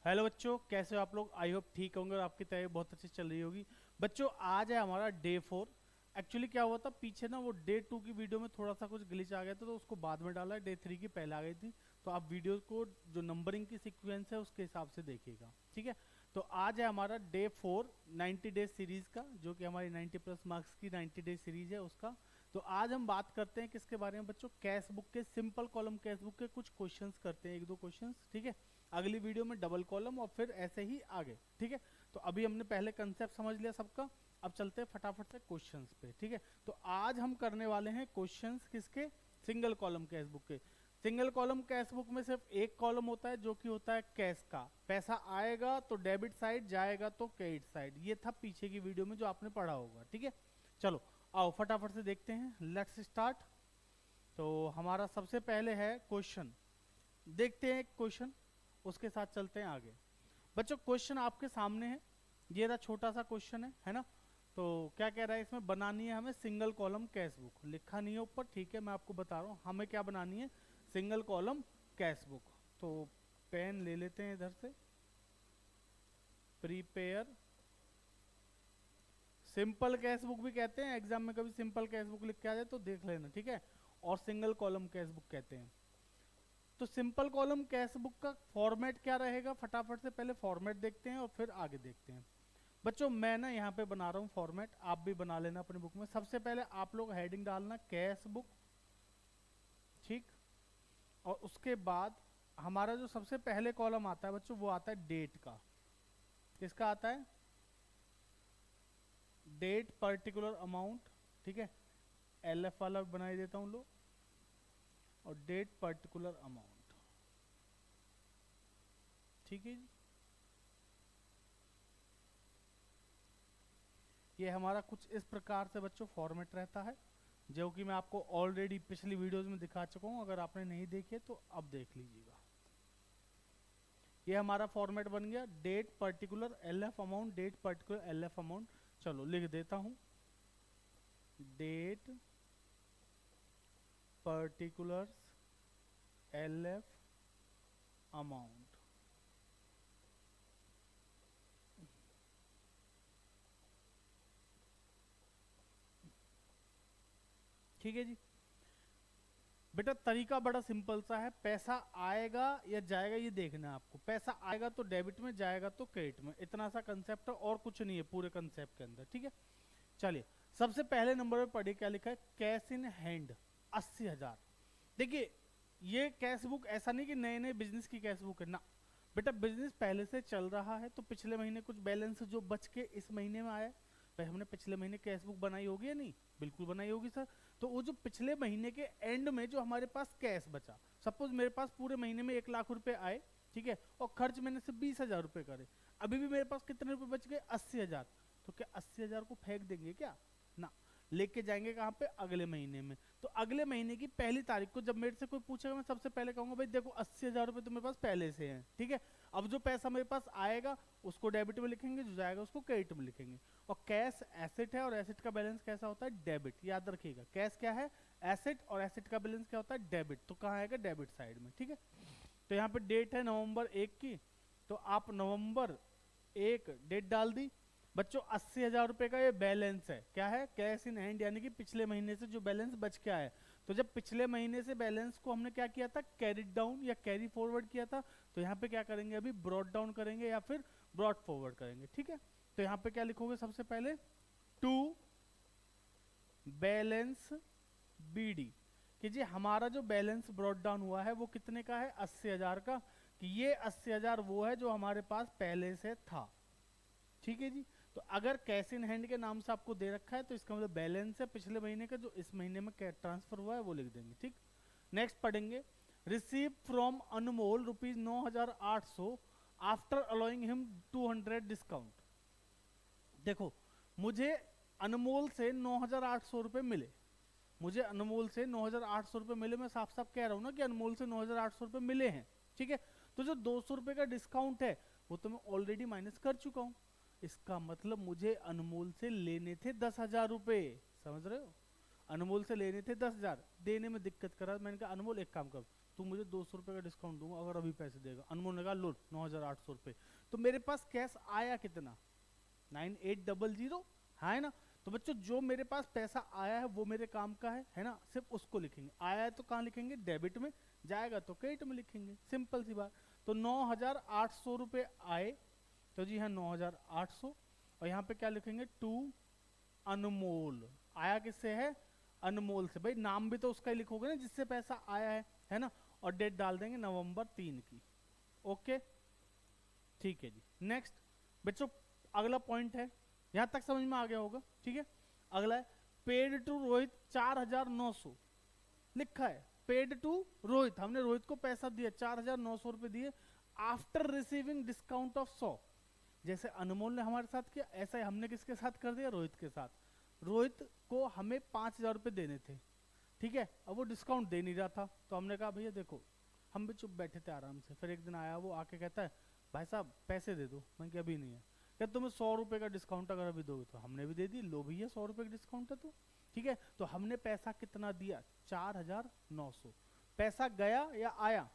Hello बच्चों, कैसे हो आप लोग। आई होप ठीक होंगे और आपकी तैयारी बहुत अच्छी चल रही होगी। बच्चों आज है हमारा डे 4। एक्चुअली क्या हुआ था पीछे ना, वो डे 2 की वीडियो में थोड़ा सा कुछ ग्लिच आ गया था, तो उसको बाद में डाला है। डे 3 की पहले आ गई थी, तो आप वीडियो को जो नंबरिंग की सीक्वेंस है उसके हिसाब से देखिएगा, ठीक है। तो आज है हमारा डे 4 90 डेज सीरीज का, जो कि हमारी 90 प्लस मार्क्स की 90 डेज सीरीज है उसका। तो आज हम बात करते हैं किसके बारे में बच्चों, कैश बुक के सिंपल कॉलम कैश बुक के कुछ क्वेश्चंस करते हैं, एक दो क्वेश्चंस, ठीक है। अगली वीडियो में डबल कॉलम और फिर ऐसे ही आगे, ठीक है। तो अभी हमने पहले कंसेप्ट समझ लिया सबका, अब चलते हैं फटाफट से क्वेश्चंस पे, ठीक है। तो आज हम करने वाले हैं क्वेश्चंस किसके, सिंगल कॉलम कैश बुक के। सिंगल कॉलम कैश बुक में सिर्फ एक कॉलम होता है जो कि होता है कैश का। पैसा आएगा तो डेबिट साइड, जाएगा तो क्रेडिट साइड। ये था पीछे की वीडियो में जो आपने पढ़ा होगा, ठीक है। चलो आओ फटाफट से देखते हैं, लेट्स स्टार्ट। तो हमारा सबसे पहले है क्वेश्चन, देखते हैं क्वेश्चन, उसके साथ चलते हैं आगे। बच्चों क्वेश्चन आपके सामने है, ये रहा छोटा सा क्वेश्चन है ना। तो क्या कह रहा है इसमें, बनानी है हमें सिंगल कॉलम कैश बुक। लिखा नहीं है ऊपर, ठीक है, मैं आपको बता रहा हूँ हमें क्या बनानी है, सिंगल कॉलम कैश बुक। तो पेन ले लेते हैं इधर से, प्रीपेयर सिंपल कैश बुक भी कहते हैं, एग्जाम में कभी सिंपल कैश बुक लिख के आ जाए तो देख लेना, ठीक है। और सिंगल कॉलम कैश बुक कहते हैं। तो सिंपल कॉलम कैश बुक का फॉर्मेट क्या रहेगा, फटाफट से पहले फॉर्मेट देखते हैं और फिर आगे देखते हैं। बच्चों मैं ना यहाँ पे बना रहा हूँ फॉर्मेट, आप भी बना लेना अपनी बुक में। सबसे पहले आप लोग हेडिंग डालना कैश बुक, ठीक। और उसके बाद हमारा जो सबसे पहले कॉलम आता है बच्चों, वो आता है डेट का। किसका आता है, डेट पर्टिकुलर अमाउंट, ठीक है। एलएफ वाला बना ही देता हूँ लो, और डेट पर्टिकुलर अमाउंट, ठीक है जी। ये हमारा कुछ इस प्रकार से बच्चों फॉर्मेट रहता है, जो कि मैं आपको ऑलरेडी पिछली वीडियोस में दिखा चुका हूँ। अगर आपने नहीं देखे तो अब देख लीजिएगा। ये हमारा फॉर्मेट बन गया, date particular LF amount, date particular LF amount. चलो लिख देता हूँ, डेट पर्टिकुलर एलएफ अमाउंट, ठीक है जी। बेटा तरीका बड़ा सिंपल सा है, पैसा आएगा या जाएगा ये देखना है आपको। पैसा आएगा तो डेबिट में, जाएगा तो क्रेडिट में, इतना सा कंसेप्ट है और कुछ नहीं है पूरे कंसेप्ट के अंदर, ठीक है। चलिए सबसे पहले नंबर पे पढ़िए क्या लिखा है, कैश इन हैंड 80,000। देखिए ये कैश बुक ऐसा नहीं कि नए नए बिजनेस की कैश बुक है ना, बेटा बिजनेस पहले से चल रहा है तो पिछले महीने कुछ बैलेंस जो बच के इस महीने में आया। भाई हमने पिछले महीने कैश बुक बनाई होगी या नहीं, बिल्कुल बनाई होगी सर। तो वो जो पिछले महीने के एंड में जो हमारे पास कैश बचा, सपोज मेरे पास पूरे महीने में 1 लाख रुपए आए, ठीक है, और खर्च मैंने सिर्फ 20,000 रुपए करे, अभी भी मेरे पास कितने रुपए बच गए, 80,000। तो क्या 80,000 को फेंक देंगे क्या, ना, लेके जाएंगे कहाँ पे, अगले महीने में। तो अगले महीने की पहली तारीख को जब मेरे से कोई पूछेगा, मैं सबसे पहले कहूंगा भाई देखो 80,000 रुपए तो मेरे पास पहले से हैं, ठीक है। अब जो पैसा मेरे पास आएगा उसको डेबिट में लिखेंगे, जो जाएगा उसको क्रेडिट में लिखेंगे। और कैश एसेट है, और एसेट का बैलेंस कैसा होता है, डेबिट, याद रखिएगा। कैश क्या है, एसेट, और एसेट का बैलेंस क्या होता है, डेबिट। तो कहाँ आएगा, डेबिट साइड में, ठीक है। तो यहाँ पे डेट है नवंबर 1 की, तो आप नवंबर 1 डेट डाल दी। बच्चों 80,000 रुपए का ये बैलेंस है, क्या है, कैश इन हैंड, यानी कि पिछले महीने से जो बैलेंस बच के आया। तो जब पिछले महीने से बैलेंस को हमने क्या किया था, कैरी डाउन या कैरी फॉरवर्ड किया था, तो यहाँ पे क्या करेंगे, अभी ब्रॉड डाउन करेंगे या फिर ब्रॉड फॉरवर्ड करेंगे, ठीक है। तो यहाँ पे क्या लिखोगे, सबसे पहले टू बैलेंस बीडी, कि जी हमारा जो बैलेंस ब्रॉड डाउन हुआ है वो कितने का है, 80,000 का। कि ये 80,000 वो है जो हमारे पास पहले से था, ठीक है जी। तो अगर कैश इन हैंड के नाम से आपको दे रखा है तो इसका मतलब बैलेंस है पिछले महीने का, जो इस महीने में ट्रांसफर हुआ है वो लिख देंगे, ठीक। नेक्स्ट पढ़ेंगे, receive from Anmol ₹9,800 after allowing him 200 discount. देखो मुझे अनमोल से 9,800 रुपए मिले, मुझे अनमोल से 9,800 रुपए मिले। मैं साफ साफ कह रहा हूँ ना कि अनमोल से 9,800 रुपए मिले हैं, ठीक है। तो जो 200 रुपए का डिस्काउंट है वो तो मैं ऑलरेडी माइनस कर चुका हूँ। इसका मतलब मुझे अनमोल से लेने थे 10,000 रुपए, समझ रहे हो। अनमोल से लेने थे 10,000, देने में दिक्कत करा। मैंने कहा अनमोल एक काम कर, तू मुझे 200 रुपये का डिस्काउंट दूंगा अगर अभी पैसे देगा। अनमोल ने कहा लो 9,800 रुपये। तो मेरे पास कैश आया कितना, 9800, है ना। तो बच्चों जो मेरे पास पैसा आया है वो मेरे काम का है ना, सिर्फ उसको लिखेंगे। आया है तो कहाँ लिखेंगे, डेबिट में, जाएगा तो क्रेडिट में लिखेंगे, सिंपल सी बात। तो 9,800 रुपये आए, तो जी हाँ 9,800, और यहाँ पे क्या लिखेंगे, टू अनमोल। आया किससे है, अनमोल से। भाई नाम भी तो उसका ही लिखोगे ना जिससे पैसा आया है ना। और डेट डाल देंगे नवंबर 3 की। ओके ठीक है जी। नेक्स्ट बच्चों अगला पॉइंट है, यहां तक समझ में आ गया होगा, ठीक है। अगला है पेड टू रोहित 4,900 लिखा है। पेड टू रोहित, हमने रोहित को पैसा दिया 4,900 रुपए दिए आफ्टर रिसीविंग डिस्काउंट ऑफ 100। जैसे अनमोल ने हमारे साथ किया, ऐसा ही हमने किसके साथ कर दिया, रोहित के साथ। रोहित को हमें 5,000 रुपए देने थे, ठीक है। अब वो डिस्काउंट दे नहीं रहा था, तो हमने कहा भैया देखो, हम भी चुप बैठे थे आराम से। फिर एक दिन आया वो, आके कहता है भाई साहब पैसे दे दो। मैं क्या अभी नहीं है। क्या तुम्हें 100 रुपए का डिस्काउंट अगर अभी दोगे, तो हमने भी दे दी, लो भैया 100 रुपए का डिस्काउंट है तो, ठीक है। तो हमने पैसा कितना दिया, 4,900। पैसा गया या आया,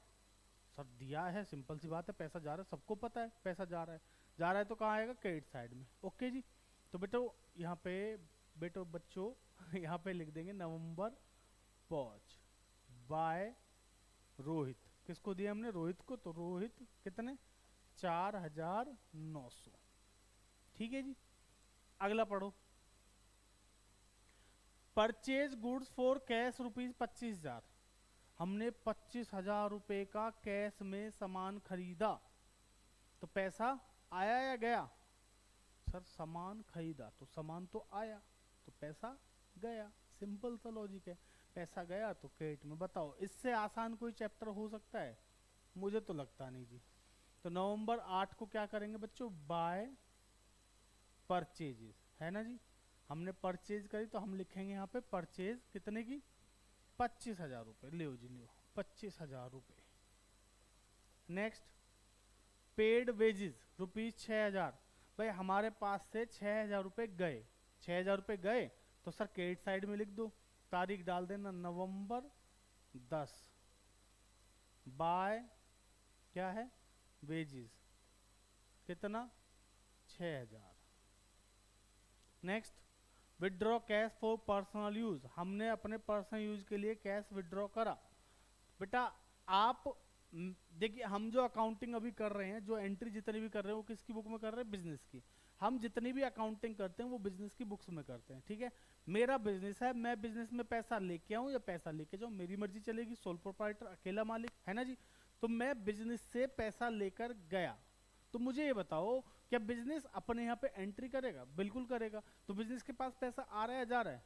सर दिया है, सिंपल सी बात है, पैसा जा रहा है, सबको पता है पैसा जा रहा है। जा रहा है तो कहाँ आएगा, क्रेडिट साइड में। ओके जी। तो बेटो यहाँ पे बच्चों यहाँ पे लिख देंगे नवंबर 5 बाय रोहित। किसको दिया हमने, रोहित को। तो रोहित कितने, 4,900, ठीक है जी। अगला पढ़ो, परचेज गुड्स फॉर कैश ₹25,000। हमने 25,000 रुपए का कैश में सामान खरीदा, तो पैसा आया या गया, सर सामान खरीदा तो सामान तो आया, तो पैसा गया, सिंपल सा लॉजिक है। पैसा गया तो क्रेडिट में। बताओ इससे आसान कोई चैप्टर हो सकता है, मुझे तो लगता नहीं जी। तो नवंबर 8 को क्या करेंगे बच्चों, बाय परचेजेस, है ना जी। हमने परचेज करी तो हम लिखेंगे यहाँ पे परचेज कितने की, 25,000 रुपए। लियो जी लियो, 25,000 रुपए। Next paid wages ₹6,000। भाई हमारे पास से 6,000 रुपए गए, 6,000 रुपए गए तो सर क्रेडिट साइड में लिख दो, तारीख डाल देना नवंबर 10 बाय क्या है, वेजेस कितना, 6,000। Next withdraw cash for personal use. हमने अपने पर्सनल यूज के लिए कैश विड्रॉ करा। बेटा आप देखिए, हम जो अकाउंटिंग अभी कर रहे हैं, जो एंट्री जितनी भी कर रहे हैं वो किसकी बुक में कर रहे हैं, बिजनेस की। हम जितनी भी अकाउंटिंग करते हैं वो बिजनेस की बुक्स में करते हैं, ठीक है। मेरा बिजनेस है, मैं बिजनेस में पैसा लेके आऊं या पैसा लेके जाऊं, मेरी मर्जी चलेगी। सोल प्रोप्राइटर, अकेला मालिक, है ना जी। तो मैं बिजनेस से पैसा लेकर गया, तो मुझे ये बताओ क्या बिजनेस अपने यहाँ पे एंट्री करेगा, बिल्कुल करेगा। तो बिजनेस के पास पैसा आ रहा है जा रहा है,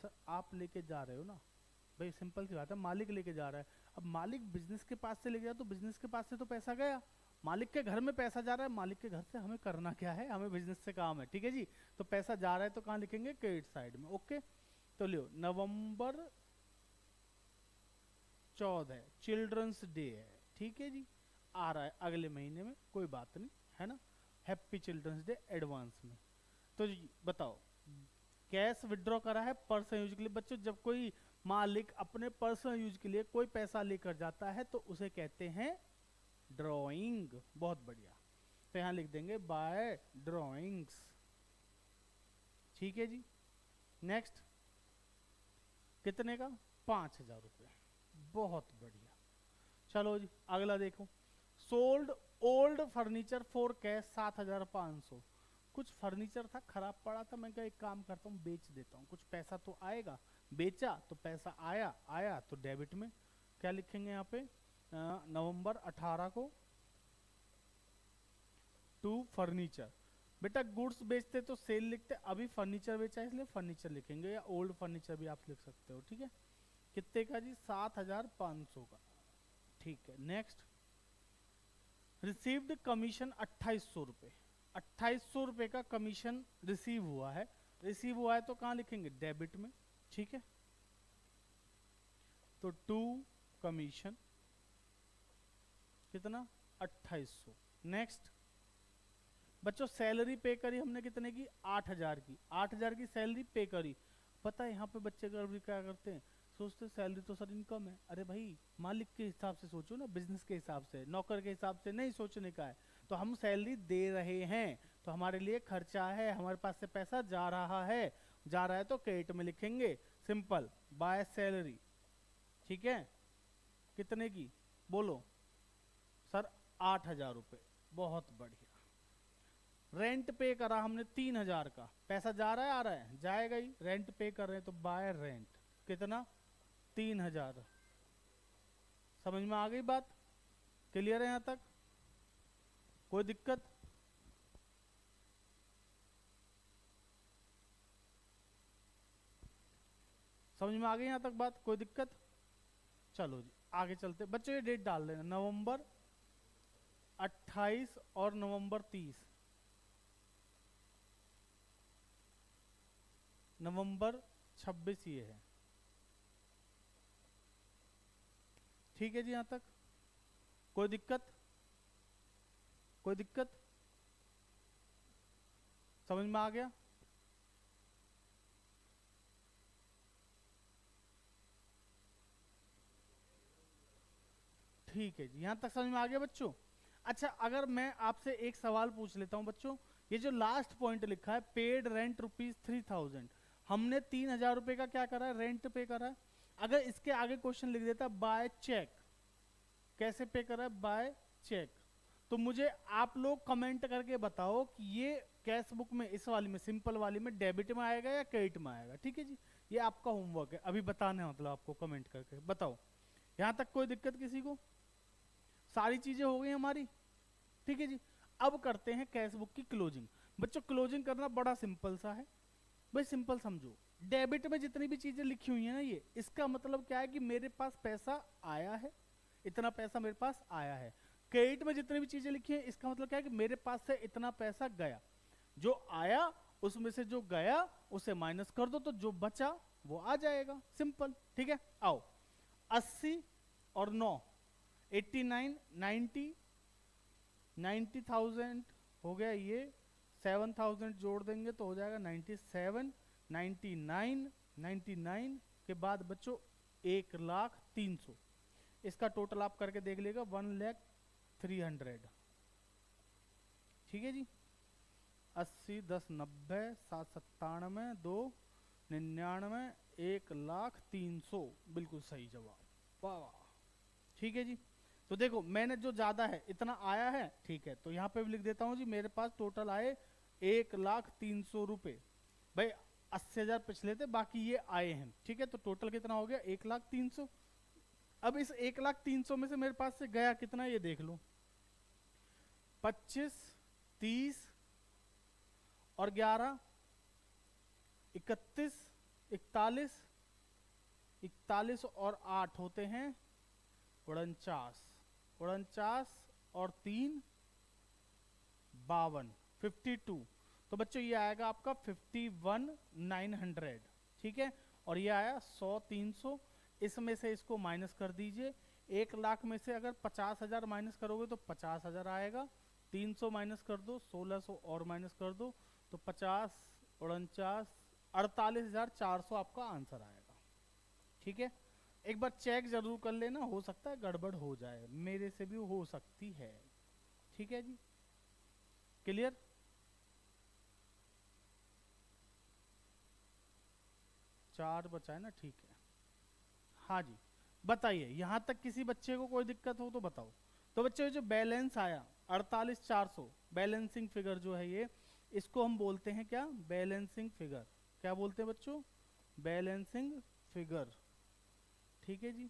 सर आप लेके जा रहे हो ना भाई, सिंपल सी बात है, मालिक लेके जा रहा है। अब मालिक बिजनेस के पास से लेके जाए तो बिजनेस के पास से तो पैसा गया, मालिक के घर में पैसा जा रहा है, मालिक के घर से हमें करना क्या है, हमें बिजनेस से काम है, ठीक है जी। तो पैसा जा रहा है तो कहाँ लिखेंगे, क्रेडिट साइड में। ओके तो लियो नवंबर 14 चिल्ड्रंस डे है, ठीक है जी, आ रहा है अगले महीने में, कोई बात नहीं, है ना। हैप्पी चिल्ड्रंस डे एडवांस में। तो बताओ कैश विड्रॉ करा है पर्सनल यूज के लिए। बच्चों जब कोई मालिक अपने पर्सनल यूज के लिए कोई पैसा लेकर जाता है तो उसे कहते हैं ड्रॉइंग। बहुत बढ़िया, तो यहां लिख देंगे बाय ड्रॉइंग्स, ठीक है जी। नेक्स्ट कितने का, 5,000 रुपए, बहुत बढ़िया। चलो जी अगला देखो, sold old furniture for cash 7,500। कुछ फर्नीचर था खराब पड़ा था, मैं क्या एक काम करता हूँ बेच देता हूँ, कुछ पैसा तो आएगा। बेचा तो पैसा आया, आया तो डेबिट में। क्या लिखेंगे यहाँ पे, नवंबर 18 को टू फर्नीचर। बेटा गुड्स बेचते तो सेल लिखते, अभी फर्नीचर बेचा इसलिए फर्नीचर लिखेंगे, या ओल्ड फर्नीचर भी आप लिख सकते हो, ठीक है। कितने का जी, 7,500 का, ठीक है। नेक्स्ट रिसीव्ड कमीशन 2,800 रुपए। 2,800 रुपए का कमीशन रिसीव हुआ है। रिसीव हुआ है तो कहाँ लिखेंगे, डेबिट में, ठीक है। तो टू कमीशन कितना, 2,800। नेक्स्ट बच्चों सैलरी पे करी हमने कितने की, 8,000 की। 8,000 की सैलरी पे करी। पता है यहाँ पे बच्चे क्या करते हैं, सोचते सैलरी तो सर इनकम है। अरे भाई मालिक के हिसाब से सोचो ना, बिजनेस के हिसाब से, नौकर के हिसाब से नहीं सोचने का है। तो हम सैलरी दे रहे हैं तो हमारे लिए खर्चा है, हमारे पास से पैसा जा रहा है, जा रहा है तो क्रेडिट में लिखेंगे, सिंपल, बाय सैलरी। ठीक है, कितने की बोलो सर? 8,000 रुपये, बहुत बढ़िया। रेंट पे करा हमने 3,000 का, पैसा जा रहा है आ रहा है? जाएगा ही, रेंट पे कर रहे हैं तो बाय रेंट, कितना? 3,000। समझ में आ गई बात? क्लियर है यहां तक? कोई दिक्कत? समझ में आ गई यहां तक बात? कोई दिक्कत? चलो जी आगे चलते। बच्चों ये डेट डाल देना, नवंबर 28 और नवंबर 30। नवंबर 26 ये है। ठीक है जी यहां तक? कोई दिक्कत? कोई दिक्कत? समझ में आ गया? ठीक है जी, यहां तक समझ में आ गया बच्चों? अच्छा, अगर मैं आपसे एक सवाल पूछ लेता हूं बच्चों, ये जो लास्ट पॉइंट लिखा है पेड रेंट ₹3,000, हमने 3,000 रुपए का क्या करा है? रेंट पे करा है। अगर इसके आगे क्वेश्चन लिख देता बाय चेक, कैसे पे करा है? By cheque. तो मुझे आप लोग कमेंट करके बताओ कि ये कैश बुक में, इस वाली में, सिंपल वाली में डेबिट में आएगा या क्रेडिट में आएगा? ठीक है जी, ये आपका होमवर्क है, अभी बताना है, मतलब आपको कमेंट करके बताओ। यहां तक कोई दिक्कत किसी को? सारी चीजें हो गई हमारी। ठीक है जी, अब करते हैं कैश बुक की क्लोजिंग। बच्चों क्लोजिंग करना बड़ा सिंपल सा है भाई, सिंपल समझो। डेबिट में जितनी भी चीजें लिखी हुई है ना, ये इसका मतलब क्या है कि मेरे पास पैसा आया है, इतना पैसा मेरे पास आया है। क्रेडिट में जितनी भी चीजें लिखी है इसका मतलब क्या है कि मेरे पास से इतना पैसा गया। जो आया उसमें से जो गया उसे माइनस कर दो, तो जो बचा वो आ जाएगा, सिंपल। ठीक है, आओ 80 और 9, 89, 90, 90,000 हो गया। ये 7,000 जोड़ देंगे तो हो जाएगा 97, 99, 99 के बाद बच्चों 1,03,000। इसका टोटल आप करके देख लेगा 1,03,000। ठीक है जी, 80, 10, 90, 7, 97, 2, 99, 1,03,000, बिल्कुल सही जवाब, वाह वाह। ठीक है जी, तो देखो मैंने जो ज्यादा है इतना आया है, ठीक है, तो यहाँ पे भी लिख देता हूँ जी, मेरे पास टोटल आए 1,03,000 रुपए। भाई 80,000 पिछले थे, बाकी ये आए हैं। ठीक है, तो टोटल कितना हो गया? 1,03,000। अब इस 1,03,000 में से मेरे पास से गया कितना, ये देख लो, 25, 30 और 11, 31, 41, 41 और 8 होते हैं 49, 49 और 3 52, 52। तो बच्चों ये आएगा आपका 51,900। ठीक है, और ये आया 100, 300। इसमें से इसको माइनस कर दीजिए। 1,00,000 में से अगर 50,000 माइनस करोगे तो 50,000 आएगा। 300 माइनस कर दो, 1,600 और माइनस कर दो, तो 50, 49, 48,400 आपका आंसर आएगा। ठीक है, एक बार चेक जरूर कर लेना, हो सकता है गड़बड़ हो जाए, मेरे से भी हो सकती है। ठीक है जी, क्लियर? चार बचा है ना, ठीक है। हाँ जी, बताइए यहां तक किसी बच्चे को कोई दिक्कत हो तो बताओ। तो बच्चे जो बैलेंस आया 48,400, बैलेंसिंग फिगर जो है ये, इसको हम बोलते हैं क्या? Balancing figure. क्या बोलते हैं बच्चों? Balancing figure. ठीक है जी,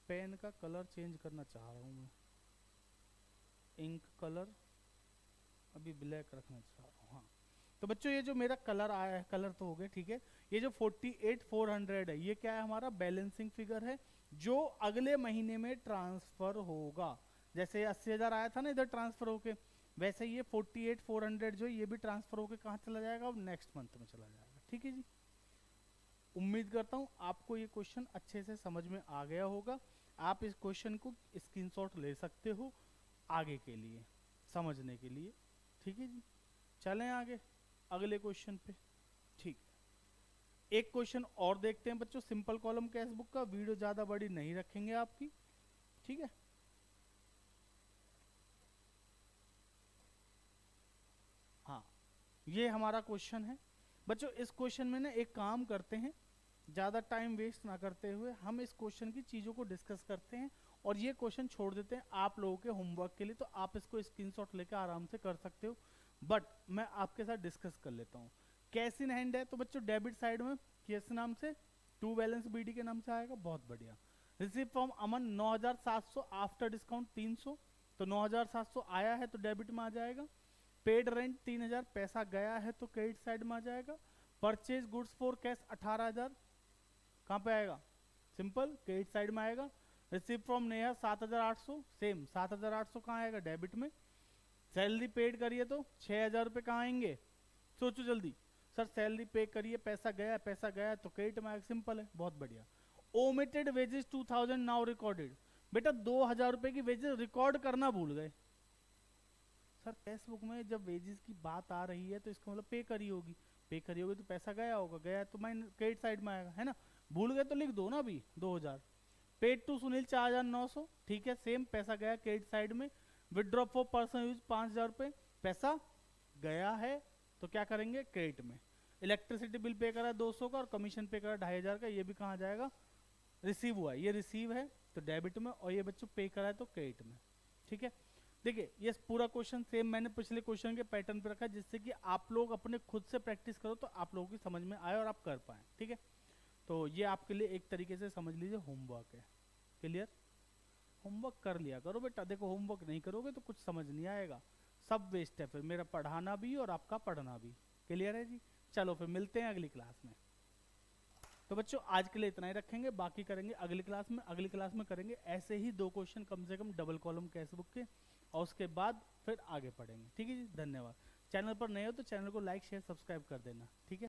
पेन का कलर चेंज करना चाह रहा हूं मैं, इंक कलर अभी ब्लैक रखना चाह रहा हूँ। हाँ, तो बच्चों ये जो मेरा कलर आया है, कलर तो हो गया, ठीक है। ये जो 48,400 है, ये क्या है? हमारा बैलेंसिंग फिगर है, जो अगले महीने में ट्रांसफर होगा। जैसे 80,000 आया था ना इधर ट्रांसफर होके, वैसे ये 48,400 जो ये भी ट्रांसफर होके कहाँ चला जाएगा? अब नेक्स्ट मंथ में चला जाएगा। ठीक है जी, उम्मीद करता हूँ आपको ये क्वेश्चन अच्छे से समझ में आ गया होगा। आप इस क्वेश्चन को स्क्रीनशॉट ले सकते हो आगे के लिए समझने के लिए। ठीक है जी, चलें आगे अगले क्वेश्चन पे। ठीक है। एक क्वेश्चन और देखते हैं बच्चों सिंपल कॉलम कैश बुक का, वीडियो ज्यादा बड़ी नहीं रखेंगे आपकी, ठीक है। हाँ, ये हमारा क्वेश्चन है बच्चों। इस क्वेश्चन में ना एक काम करते हैं, ज़्यादा टाइम वेस्ट ना करते हुए हम इस क्वेश्चन की चीज़ों को डिस्कस करते हैं और ये क्वेश्चन छोड़ देते हैं आप लोगों के होमवर्क के लिए, तो आप इसको स्क्रीनशॉट लेकर आराम से कर सकते हो। बट मैं आपके साथ डिस्कस कर लेता हूँ। कैश इन हैंड है तो बच्चों डेबिट साइड में किस नाम से, टू बैलेंस बीडी के नाम से आएगा, बहुत बढ़िया। Receive from Aman 9700 after discount 300, तो 9700 आया है तो डेबिट में आ जाएगा। पेड रेंट 3000 पैसा गया है तो क्रेडिट साइड में आ जाएगा। परचेज गुड्स फॉर कैश 18000 कहाँ पे आएगा, सिंपल क्रेडिट साइड में आएगा। रिसीव फ्रॉम नेहा 7800, सेम 7800 कहाँ आएगा, डेबिट में। सैलरी पेड करिए तो 6000 रुपये कहाँ आएंगे, सोचो जल्दी। सर सैलरी पे करिए, पैसा गया तो क्रेडिट में आएगा, सिंपल है, बहुत बढ़िया। ओमिटेड वेजेस 2000 नाउ रिकॉर्डेड, बेटा 2000 रुपये की वेजेस रिकॉर्ड करना भूल गए। सर कैश बुक में जब वेजेस की बात आ रही है तो इसका मतलब पे करी होगी, तो पैसा गया होगा, गया तो माइन क्रेडिट साइड में आएगा, है ना। भूल गए तो लिख दो ना अभी 2000। पेड टू सुनील 4900, ठीक है, सेम पैसा गया क्रेडिट साइड में। विदड्रॉ फॉर पर्सनल यूज 5000 रुपये, पैसा गया है तो क्या करेंगे, क्रेडिट में। इलेक्ट्रिसिटी बिल पे करा 200 का और कमीशन पे करा 2500 का, ये भी कहाँ जाएगा, रिसीव हुआ है, ये रिसीव है तो डेबिट में, और ये बच्चों पे करा है तो क्रेडिट में, ठीक है। देखिए ये पूरा क्वेश्चन सेम मैंने पिछले क्वेश्चन के पैटर्न पे रखा है, जिससे कि आप लोग अपने खुद से प्रैक्टिस करो तो आप लोगों की समझ में आए और आप कर पाए, ठीक है। तो ये आपके लिए एक तरीके से समझ लीजिए होमवर्क है, क्लियर। होमवर्क कर लिया करो बेटा, देखो होमवर्क नहीं करोगे तो कुछ समझ नहीं आएगा, सब वेस्ट है फिर, मेरा पढ़ाना भी और आपका पढ़ना भी, क्लियर है जी। चलो फिर मिलते हैं अगली क्लास में। तो बच्चों आज के लिए इतना ही रखेंगे, बाकी करेंगे अगली क्लास में। अगली क्लास में करेंगे ऐसे ही 2 क्वेश्चन कम से कम डबल कॉलम कैश बुक के, और उसके बाद फिर आगे पढ़ेंगे, ठीक है जी। धन्यवाद। चैनल पर नए हो तो चैनल को लाइक शेयर सब्सक्राइब कर देना, ठीक है।